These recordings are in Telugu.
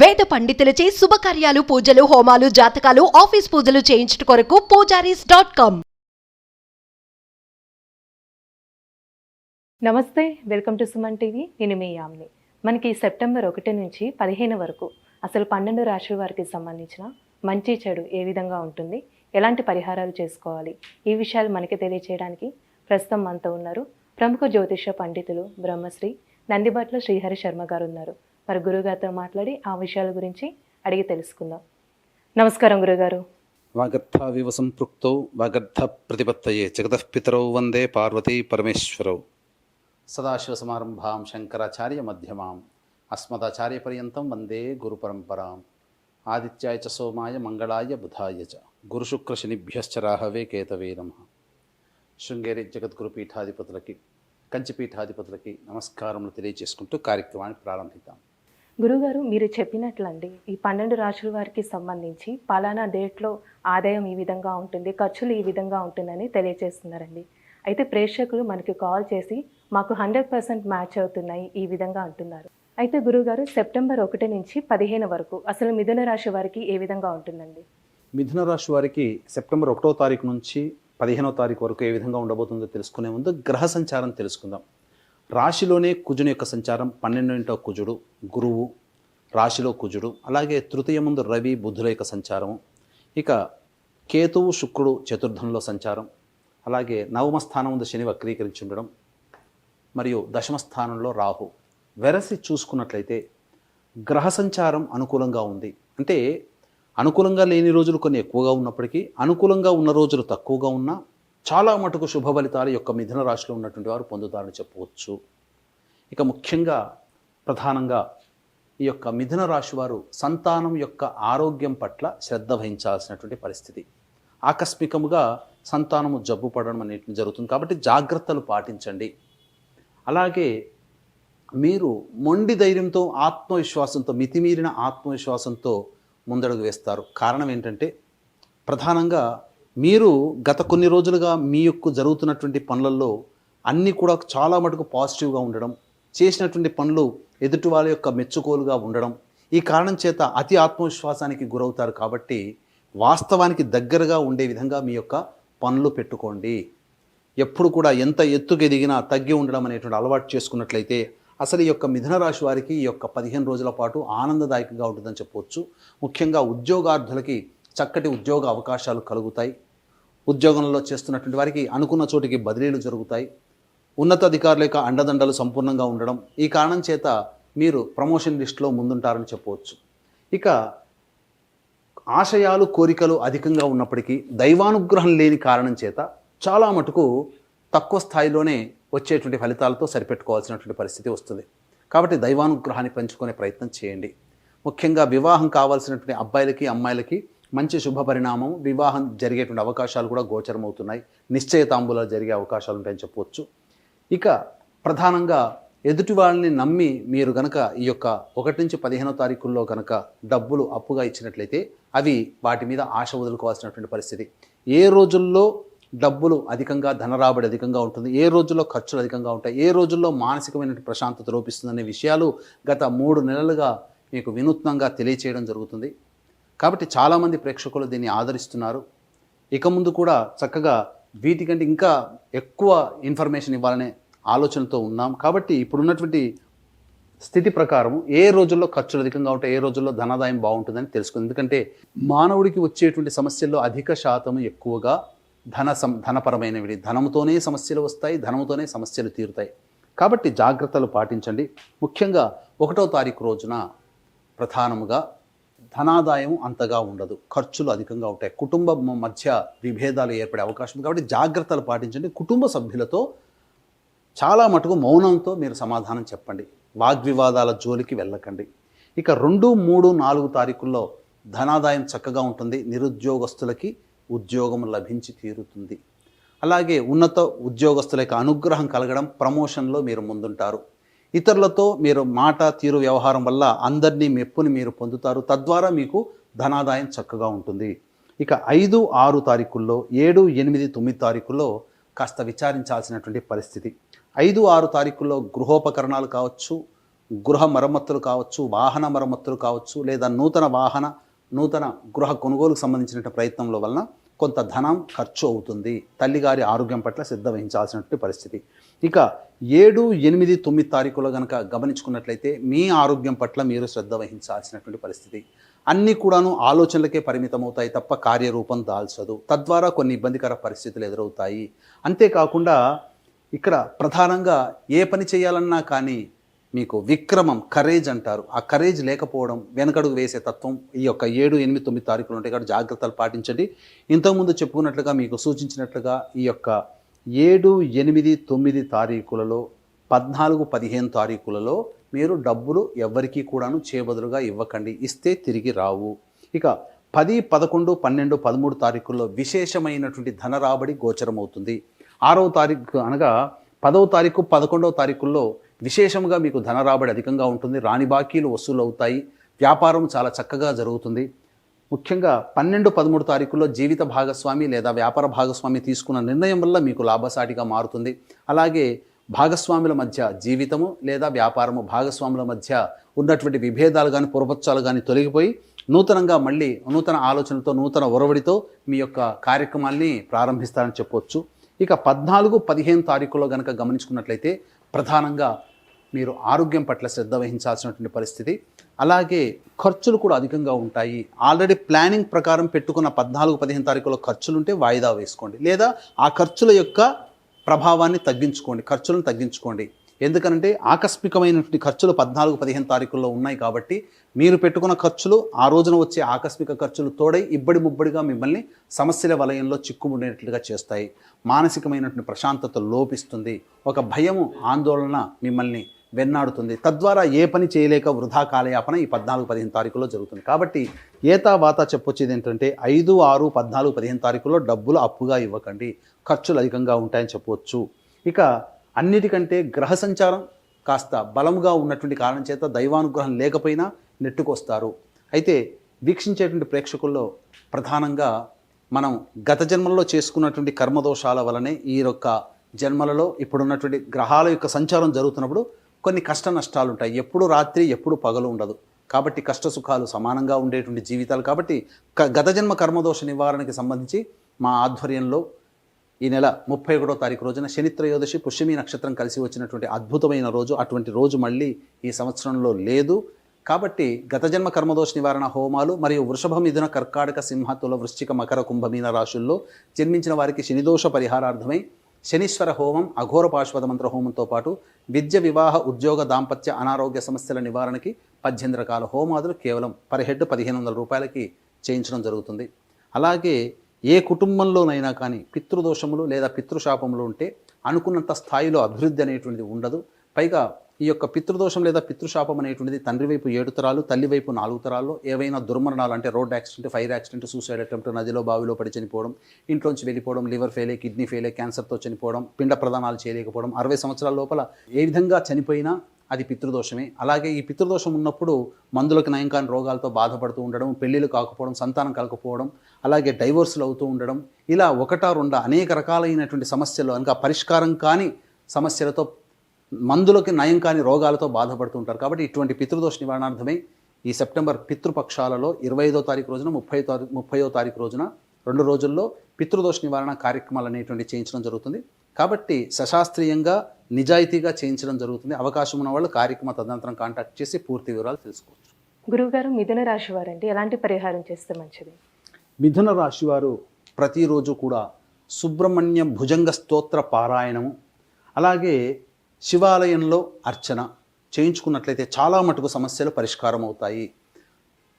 వేద పండితులచే శుభకార్యాలు పూజలు హోమాలు జాతకాలు ఆఫీస్ పూజలు చేయించుట కొరకు పూజారీస్.com. నమస్తే, వెల్కమ్ టు సుమన్ టీవీ. నేను మీ యామిని. మనకి సెప్టెంబర్ 1 నుంచి 15 వరకు అసలు 12 రాశుల వారికి సంబంధించిన మంచి చెడు ఏ విధంగా ఉంటుంది, ఎలాంటి పరిహారాలు చేసుకోవాలి, ఈ విషయాలు మనకి తెలియచేయడానికి ప్రస్తుతం మనతో ఉన్నారు ప్రముఖ జ్యోతిష పండితులు బ్రహ్మశ్రీ నందిబట్ల శ్రీహరి శర్మ గారు ఉన్నారు. మరి గురుగారితో మాట్లాడి ఆ విషయాల గురించి అడిగి తెలుసుకుందాం. నమస్కారం గురుగారు. వాగర్థావివ సంపృక్తౌ వాగర్థ ప్రతిపత్తయే జగతఃపితరౌ వందే పార్వతీ పరమేశ్వరౌ. సదాశివసమారంభాం శంకరాచార్య మధ్యమాం అస్మదాచార్యపర్యంతం వందే గురుపరంపరాం. ఆదిత్యాయ చ సోమాయ మంగళాయ బుధాయ చ గురుశుక్రశనిభ్యశ్చ రాహవే కేతవే నమః. శృంగేరి జగద్గురు పీఠాధిపతులకి, కంచిపీఠాధిపతులకి నమస్కారములు తెలియజేసుకుంటూ కార్యక్రమాన్ని ప్రారంభిద్దాం. గురుగారు, మీరు చెప్పినట్లండి ఈ 12 రాశుల వారికి సంబంధించి పలానా డేట్లో ఆదాయం ఈ విధంగా ఉంటుంది, ఖర్చులు ఈ విధంగా ఉంటుందని తెలియజేస్తున్నారండి. అయితే ప్రేక్షకులు మనకి కాల్ చేసి మాకు 100% మ్యాచ్ అవుతున్నాయి ఈ విధంగా అంటున్నారు. అయితే గురుగారు, సెప్టెంబర్ 1 నుంచి 15 వరకు అసలు మిథున రాశి వారికి ఏ విధంగా ఉంటుందండి? మిథున రాశి వారికి సెప్టెంబర్ 1వ తారీఖు నుంచి 15వ తారీఖు వరకు ఏ విధంగా ఉండబోతుందో తెలుసుకునే ముందు గ్రహ సంచారం తెలుసుకుందాం. రాశిలోనే కుజుని యొక్క సంచారం, 12వ కుజుడు గురువు, రాశిలో కుజుడు, అలాగే తృతీయ ముందు రవి బుధుల యొక్క సంచారము, ఇక కేతువు శుక్రుడు చతుర్థంలో సంచారం, అలాగే నవమ స్థానం ముందు శని వక్రీకరించి ఉండడం, మరియు దశమ స్థానంలో రాహు. వెరసి చూసుకున్నట్లయితే గ్రహ సంచారం అనుకూలంగా ఉంది. అంటే అనుకూలంగా లేని రోజులు కొన్ని ఎక్కువగా ఉన్నప్పటికీ, అనుకూలంగా ఉన్న రోజులు తక్కువగా ఉన్నా చాలా మటుకు శుభ ఫలితాలు యొక్క మిథున రాశిలో ఉన్నటువంటి వారు పొందుతారని చెప్పవచ్చు. ఇక ముఖ్యంగా ప్రధానంగా ఈ యొక్క మిథున రాశి వారు సంతానం యొక్క ఆరోగ్యం పట్ల శ్రద్ధ వహించాల్సినటువంటి పరిస్థితి. ఆకస్మికముగా సంతానము జబ్బు పడడం అనేది జరుగుతుంది కాబట్టి జాగ్రత్తలు పాటించండి. అలాగే మీరు మొండి ధైర్యంతో, ఆత్మవిశ్వాసంతో, మితిమీరిన ఆత్మవిశ్వాసంతో ముందడుగు వేస్తారు. కారణం ఏంటంటే ప్రధానంగా మీరు గత కొన్ని రోజులుగా మీ యొక్క జరుగుతున్నటువంటి పనులలో అన్నీ కూడా చాలా మటుకు పాజిటివ్గా ఉండడం, చేసినటువంటి పనులు ఎదుటి వాళ్ళ యొక్క మెచ్చుకోలుగా ఉండడం, ఈ కారణం చేత అతి ఆత్మవిశ్వాసానికి గురవుతారు. కాబట్టి వాస్తవానికి దగ్గరగా ఉండే విధంగా మీ యొక్క పనులు పెట్టుకోండి. ఎప్పుడు కూడా ఎంత ఎత్తుకు ఎదిగినా తగ్గి ఉండడం అనేటువంటి అలవాటు చేసుకున్నట్లయితే అసలు ఈ యొక్క మిథున రాశి వారికి ఈ యొక్క 15 రోజుల పాటు ఆనందదాయకంగా ఉంటుందని చెప్పవచ్చు. ముఖ్యంగా ఉద్యోగార్థులకి చక్కటి ఉద్యోగ అవకాశాలు కలుగుతాయి. ఉద్యోగంలో చేస్తున్నటువంటి వారికి అనుకున్న చోటికి బదిలీలు జరుగుతాయి. ఉన్నతాధికారుల యొక్క అండదండలు సంపూర్ణంగా ఉండడం, ఈ కారణం చేత మీరు ప్రమోషన్ లిస్టులో ముందుంటారని చెప్పవచ్చు. ఇక ఆశయాలు కోరికలు అధికంగా ఉన్నప్పటికీ దైవానుగ్రహం లేని కారణం చేత చాలా మటుకు తక్కువ స్థాయిలోనే వచ్చేటువంటి ఫలితాలతో సరిపెట్టుకోవాల్సినటువంటి పరిస్థితి వస్తుంది. కాబట్టి దైవానుగ్రహాన్ని పెంచుకునే ప్రయత్నం చేయండి. ముఖ్యంగా వివాహం కావాల్సినటువంటి అబ్బాయిలకి అమ్మాయిలకి మంచి శుభ పరిణామం, వివాహం జరిగేటువంటి అవకాశాలు కూడా గోచరమవుతున్నాయి. నిశ్చయితాంబులాలు జరిగే అవకాశాలు ఉంటాయని చెప్పవచ్చు. ఇక ప్రధానంగా ఎదుటి వాళ్ళని నమ్మి మీరు కనుక ఈ యొక్క 1 నుంచి 15వ తారీఖుల్లో కనుక డబ్బులు అప్పుగా ఇచ్చినట్లయితే అవి వాటి మీద ఆశ వదులుకోవాల్సినటువంటి పరిస్థితి. ఏ రోజుల్లో డబ్బులు అధికంగా, ధనరాబడి అధికంగా ఉంటుంది, ఏ రోజుల్లో ఖర్చులు అధికంగా ఉంటాయి, ఏ రోజుల్లో మానసికమైన ప్రశాంతత లోపిస్తుందనే విషయాలు గత 3 నెలలుగా మీకు వినూత్నంగా తెలియచేయడం జరుగుతుంది. కాబట్టి చాలామంది ప్రేక్షకులు దీన్ని ఆదరిస్తున్నారు. ఇక ముందు కూడా చక్కగా వీటికంటే ఇంకా ఎక్కువ ఇన్ఫర్మేషన్ ఇవ్వాలనే ఆలోచనతో ఉన్నాం. కాబట్టి ఇప్పుడున్నటువంటి స్థితి ప్రకారం ఏ రోజుల్లో ఖర్చులు అధికంగా ఉంటాయి, ఏ రోజుల్లో ధనాదాయం బాగుంటుందని తెలుసుకుంది. ఎందుకంటే మానవుడికి వచ్చేటువంటి సమస్యల్లో అధిక శాతం ఎక్కువగా ధనపరమైనవి. ధనముతోనే సమస్యలు వస్తాయి, ధనముతోనే సమస్యలు తీరుతాయి. కాబట్టి జాగ్రత్తలు పాటించండి. ముఖ్యంగా 1వ తారీఖు రోజున ప్రధానముగా ధనాదాయం అంతగా ఉండదు, ఖర్చులు అధికంగా ఉంటాయి, కుటుంబం మధ్య విభేదాలు ఏర్పడే అవకాశం ఉంది. కాబట్టి జాగ్రత్తలు పాటించండి. కుటుంబ సభ్యులతో చాలా మటుకు మౌనంతో మీరు సమాధానం చెప్పండి. వాగ్వివాదాల జోలికి వెళ్ళకండి. ఇక 2, 3, 4 తారీఖుల్లో ధనాదాయం చక్కగా ఉంటుంది. నిరుద్యోగస్తులకి ఉద్యోగం లభించి తీరుతుంది. అలాగే ఉన్నత ఉద్యోగస్తుల యొక్క అనుగ్రహం కలగడం, ప్రమోషన్లో మీరు ముందుంటారు. ఇతరులతో మీరు మాట తీరు వ్యవహారం వల్ల అందరినీ మెప్పుని మీరు పొందుతారు. తద్వారా మీకు ధనాదాయం చక్కగా ఉంటుంది. ఇక 5, 6 తారీఖుల్లో, 7, 8, 9 తారీఖుల్లో కాస్త విచారించాల్సినటువంటి పరిస్థితి. 5, 6 తారీఖుల్లో గృహోపకరణాలు కావచ్చు, గృహ మరమ్మతులు కావచ్చు, వాహన మరమ్మతులు కావచ్చు, లేదా నూతన గృహ కొనుగోలుకు సంబంధించిన ప్రయత్నంలో వలన కొంత ధనం ఖర్చు అవుతుంది. తల్లిగారి ఆరోగ్యం పట్ల శ్రద్ధ వహించాల్సినటువంటి పరిస్థితి. ఇక 7, 8, 9 తారీఖులో కనుక గమనించుకున్నట్లయితే మీ ఆరోగ్యం పట్ల మీరు శ్రద్ధ వహించాల్సినటువంటి పరిస్థితి. అన్నీ కూడాను ఆలోచనలకే పరిమితమవుతాయి తప్ప కార్యరూపం దాల్చదు. తద్వారా కొన్ని ఇబ్బందికర పరిస్థితులు ఎదురవుతాయి. అంతేకాకుండా ఇక్కడ ప్రధానంగా ఏ పని చేయాలన్నా కానీ మీకు విక్రమం, కరేజ్ అంటారు. ఆ కరేజ్ లేకపోవడం, వెనకడుగు వేసే తత్వం ఈ యొక్క 7, 8, 9 తారీఖులు ఉంటాయి కాబట్టి జాగ్రత్తలు పాటించండి. ఇంతకుముందు చెప్పుకున్నట్లుగా మీకు సూచించినట్లుగా ఈ యొక్క 7, 8, 9 తారీఖులలో 14, 15 తారీఖులలో మీరు డబ్బులు ఎవ్వరికీ కూడాను చేబదులుగా ఇవ్వకండి. ఇస్తే తిరిగి రావు. ఇక 10, 11, 12, 13 తారీఖుల్లో విశేషమైనటువంటి ధన రాబడి గోచరమవుతుంది. 6వ తారీఖు అనగా 10వ తారీఖు, 11వ తారీఖుల్లో విశేషంగా మీకు ధన రాబడి అధికంగా ఉంటుంది. రాని బాకీలు వసూలు అవుతాయి. వ్యాపారం చాలా చక్కగా జరుగుతుంది. ముఖ్యంగా 12, 13 తారీఖుల్లో జీవిత భాగస్వామి లేదా వ్యాపార భాగస్వామి తీసుకున్న నిర్ణయం వల్ల మీకు లాభసాటిగా మారుతుంది. అలాగే భాగస్వాముల మధ్య జీవితము లేదా వ్యాపారము భాగస్వాముల మధ్య ఉన్నటువంటి విభేదాలు కానీ పొరపచ్చాలు కానీ తొలగిపోయి నూతనంగా మళ్ళీ నూతన ఆలోచనలతో నూతన ఒరవడితో మీ యొక్క కార్యక్రమాల్ని ప్రారంభిస్తారని చెప్పొచ్చు. ఇక 14, 15 తారీఖుల్లో కనుక గమనించుకున్నట్లయితే ప్రధానంగా మీరు ఆరోగ్యం పట్ల శ్రద్ధ వహించాల్సినటువంటి పరిస్థితి. అలాగే ఖర్చులు కూడా అధికంగా ఉంటాయి. ఆల్రెడీ ప్లానింగ్ ప్రకారం పెట్టుకున్న 14, 15 తారీఖులో ఖర్చులు ఉంటే వాయిదా వేసుకోండి, లేదా ఆ ఖర్చుల యొక్క ప్రభావాన్ని తగ్గించుకోండి, ఖర్చులను తగ్గించుకోండి. ఎందుకనంటే ఆకస్మికమైనటువంటి ఖర్చులు 14, 15 తారీఖుల్లో ఉన్నాయి కాబట్టి మీరు పెట్టుకున్న ఖర్చులు ఆ రోజున వచ్చే ఆకస్మిక ఖర్చులు తోడై ఇబ్బడి ముబ్బడిగా మిమ్మల్ని సమస్యల వలయంలో చిక్కుమునేట్లుగా చేస్తాయి. మానసికమైనటువంటి ప్రశాంతత లోపిస్తుంది. ఒక భయము, ఆందోళన మిమ్మల్ని వెన్నాడుతుంది. తద్వారా ఏ పని చేయలేక వృధా కాలయాపన ఈ 14, 15 తారీఖుల్లో జరుగుతుంది. కాబట్టి ఏతావాత చెప్పొచ్చేది ఏంటంటే 5, 6, 14, 15 తారీఖుల్లో డబ్బులు అప్పుగా ఇవ్వకండి. ఖర్చులు అధికంగా ఉంటాయని చెప్పవచ్చు. ఇక అన్నిటికంటే గ్రహ సంచారం కాస్త బలంగా ఉన్నటువంటి కారణం చేత దైవానుగ్రహం లేకపోయినా నెట్టుకొస్తారు. అయితే వీక్షించేటువంటి ప్రేక్షకుల్లో ప్రధానంగా మనం గత జన్మల్లో చేసుకున్నటువంటి కర్మదోషాల వలనే ఈ యొక్క జన్మలలో ఇప్పుడున్నటువంటి గ్రహాల యొక్క సంచారం జరుగుతున్నప్పుడు కొన్ని కష్ట నష్టాలు ఉంటాయి. ఎప్పుడు రాత్రి ఎప్పుడు పగలు ఉండదు. కాబట్టి కష్ట సుఖాలు సమానంగా ఉండేటువంటి జీవితాలు. కాబట్టి గత జన్మ కర్మదోష నివారణకి సంబంధించి మా ఆధ్వర్యంలో ఈ నెల 31వ తారీఖు రోజున శనిత్రయోదశి పుష్యమి నక్షత్రం కలిసి వచ్చినటువంటి అద్భుతమైన రోజు. అటువంటి రోజు మళ్ళీ ఈ సంవత్సరంలో లేదు. కాబట్టి గత జన్మ కర్మదోష నివారణ హోమాలు మరియు వృషభ, మిథున, కర్కాటక, సింహ, తుల, వృశ్చిక, మకర, కుంభ, మీన రాశుల్లో జన్మించిన వారికి శనిదోష పరిహారార్థమై శనీశ్వర హోమం, అఘోర పాశ్వద మంత్ర హోమంతో పాటు విద్య, వివాహ, ఉద్యోగ, దాంపత్య, అనారోగ్య సమస్యల నివారణకి 18 రకాల హోమాదులు కేవలం పర్ హెడ్ 1500 రూపాయలకి చేయించడం జరుగుతుంది. అలాగే ఏ కుటుంబంలోనైనా కానీ పితృదోషములు లేదా పితృశాపములు ఉంటే అనుకున్నంత స్థాయిలో అభివృద్ధి అనేటువంటిది ఉండదు. పైగా ఈ యొక్క పితృదోషం లేదా పితృశాపం అనేటువంటిది తండ్రి వైపు 7 తరాలు, తల్లి వైపు 4 తరాల్లో ఏవైనా దుర్మరణాలు అంటే road accident, fire accident, suicide attempt, నదిలో బావిలో పడి చనిపోవడం, ఇంట్లోంచి వెళ్ళిపోవడం, లివర్ ఫెయిలే, కిడ్నీ ఫెయిలే, క్యాన్సర్తో చనిపోవడం, పిండ ప్రదానాలు చేయలేకపోవడం, 60 సంవత్సరాల లోపల ఏ విధంగా చనిపోయినా అది పితృదోషమే. అలాగే ఈ పితృదోషం ఉన్నప్పుడు మందులకు నయం కాని రోగాలతో బాధపడుతూ ఉండడం, పెళ్ళిళ్ళు కాకపోవడం, సంతానం కలకపోవడం, అలాగే డైవోర్సులు అవుతూ ఉండడం, ఇలా 1, 2 అనేక రకాలైనటువంటి సమస్యలు అనగా పరిష్కారం కాని సమస్యలతో, మందులకి నయం కాని రోగాలతో బాధపడుతూ ఉంటారు. కాబట్టి ఇటువంటి పితృదోష నివారణార్థమై ఈ సెప్టెంబర్ పితృపక్షాలలో 25వ తారీఖు రోజున 30వ తారీఖు రోజున 2 రోజుల్లో పితృదోష నివారణ కార్యక్రమాలు అనేటువంటి చేయించడం జరుగుతుంది. కాబట్టి సశాస్త్రీయంగా నిజాయితీగా చేయించడం జరుగుతుంది. అవకాశం ఉన్న వాళ్ళు కార్యక్రమ తదనంతరం కాంటాక్ట్ చేసి పూర్తి వివరాలు తెలుసుకోవచ్చు. గురువుగారు, మిథున రాశి వారంటే ఎలాంటి పరిహారం చేస్తే మంచిది? మిథున రాశి వారు ప్రతిరోజు కూడా సుబ్రహ్మణ్య భుజంగ స్తోత్ర పారాయణము, అలాగే శివాలయంలో అర్చన చేయించుకున్నట్లయితే చాలా మటుకు సమస్యలు పరిష్కారం అవుతాయి.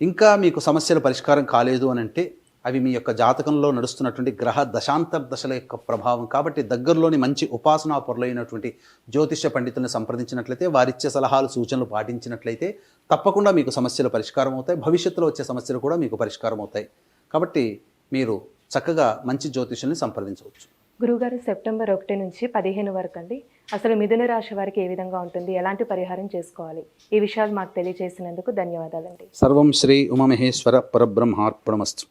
ఇంకా మీకు సమస్యల పరిష్కారం కాలేదు అని అంటే అవి మీ యొక్క జాతకంలో నడుస్తున్నటువంటి గ్రహ దశాంతర్దశల యొక్క ప్రభావం. కాబట్టి దగ్గరలోని మంచి ఉపాసనా పొరలైనటువంటి జ్యోతిష్య పండితులను సంప్రదించినట్లయితే, వారిచ్చే సలహాలు సూచనలు పాటించినట్లయితే తప్పకుండా మీకు సమస్యలు పరిష్కారం అవుతాయి. భవిష్యత్తులో వచ్చే సమస్యలు కూడా మీకు పరిష్కారం అవుతాయి. కాబట్టి మీరు చక్కగా మంచి జ్యోతిష్యుల్ని సంప్రదించవచ్చు. గురువుగారు, సెప్టెంబర్ 1 నుంచి 15 వరకు అండి అసలు మిథున రాశి వారికి ఏ విధంగా ఉంటుంది, ఎలాంటి పరిహారం చేసుకోవాలి, ఈ విషయాలు మాకు తెలియజేసినందుకు ధన్యవాదాలండి. సర్వం శ్రీ ఉమామహేశ్వర పరబ్రహ్మార్పణమస్తు.